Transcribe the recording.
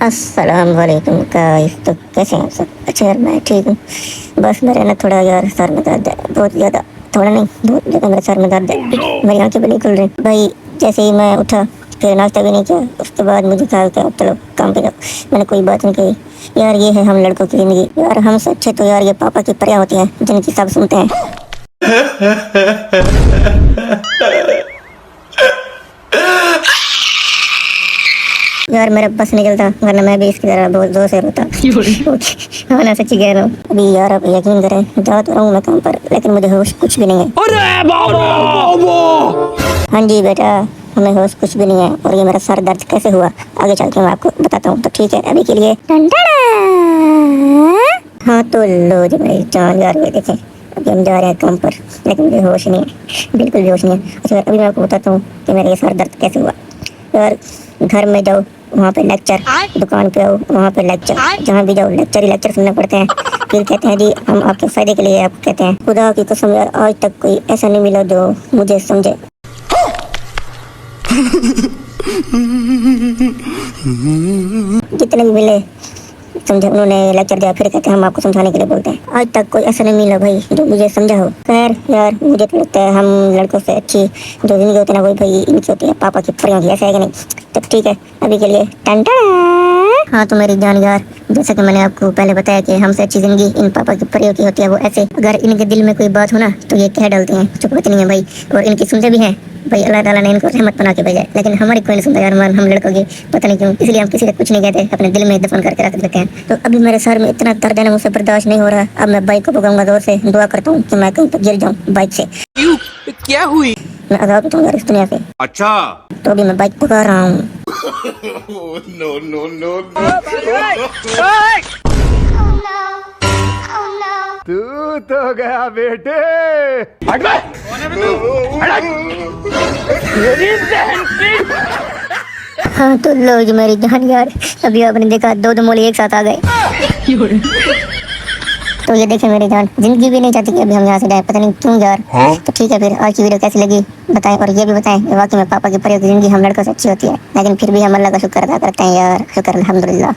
अस्सलाम वालेकुम गाइस। तो कैसे हैं आप सब? अच्छा यार मैं ठीक हूँ। बस मेरे ना थोड़ा यार सर में दर्द है, बहुत ज़्यादा। थोड़ा नहीं, बहुत ज़्यादा मेरे सर में दर्द है। मेरी आंखें भी नहीं खुल रही भाई। जैसे ही मैं उठा फिर नाश्ता भी नहीं किया, उसके बाद मुझे कहा कि अब चलो काम पे जाओ। मैंने कोई बात नहीं कही। यार ये है हम लड़कों की ज़िंदगी। यार हमसे अच्छे तो यार ये पापा की परियां होती हैं जिनकी सब सुनते हैं। यार मेरा बस निकलता, वरना मैं भी इसकी तरह बहुत जोर से रोता। हाँ ना, सच्ची कह रहा हूँ। अभी यार आप यकीन करें, जा तो रहा हूँ मैं काम पर, लेकिन मुझे होश कुछ भी नहीं है। अरे बाबा! हाँ जी बेटा, हमें होश कुछ भी नहीं है। और ये मेरा सर दर्द कैसे हुआ आगे चल के मैं आपको बताता हूँ। तो ठीक है, अभी के लिए हाँ तो लो जी मेरी जान। यार ये देखें, अभी हम जा रहे हैं काम पर, लेकिन मुझे होश नहीं है, बिल्कुल भी होश नहीं है। अच्छा अभी मैं आपको बताता हूँ कि मेरा ये सर दर्द कैसे हुआ। यार घर में जाओ वहाँ पे लेक्चर, दुकान पे आओ वहाँ पे लेक्चर, जहाँ भी जाओ लेक्चर ही लेक्चर सुनने पड़ते हैं। फिर कहते हैं जी हम आपके फायदे के लिए आपको कहते हैं। खुदा की कसम यार, आज तक कोई ऐसा नहीं मिला जो मुझे समझे। जितने भी मिले समझे, उन्होंने लेक्चर दिया, फिर कहते हैं हम आपको समझाने के लिए बोलते हैं। आज तक कोई ऐसा नहीं मिला भाई जो मुझे समझा हो। खैर यार मुझे तो लगता है हम लड़कों से अच्छी जो जिंदगी होती है ना, वही भाई इनकी होती है, पापा की परियों की। ऐसा है कि नहीं? तो ठीक है, अभी के लिए टन टन। हाँ तो मेरी जान यार, जैसा कि मैंने आपको पहले बताया कि हमसे अच्छी जिंदगी इन पापा की परियों की होती है। वो ऐसे अगर इनके दिल में कोई बात हो ना तो ये कह डालते हैं, चुप नहीं है भाई, और इनकी सुनते भी हैं भाई। अल्लाह ताला ने इनको रहमत बना के भेजा है, लेकिन हमारी कोई नहीं सुनता यार। हम लड़कों की पता नहीं क्यों, इसलिए हम किसी से कुछ नहीं कहते, अपने दिल में दफन करके रख देते हैं। तो अभी मेरे सर में इतना दर्द है ना, मुझसे बर्दाश्त नहीं हो रहा। अब मैं बाइक को भगाऊंगा जोर से, दुआ करता हूँ कि मैं कहीं पर गिर जाऊँ बाइक से। क्या हुई? मैं आजाद हो जाऊँ यार इस दुनिया से। अच्छा। तो अभी मैं बाइक भगा रहा हूँ। No no no. तू तो गया बेटे। हाँ तो लो जी मेरी जान यार, अभी आपने देखा दो मोली एक साथ आ गए। तो ये देखे मेरी जान, जिंदगी भी नहीं चाहती कि अभी हम यहाँ से जाए, पता नहीं क्यों यार। तो ठीक है, फिर आज की वीडियो कैसी लगी बताएं, और ये भी बताएं वाकई में पापा की परियों की जिंदगी हम लड़कों से अच्छी होती है। लेकिन फिर भी हम अल्लाह का शुक्र अदा करते हैं यार, शुक्र अल्हम्दुलिल्लाह।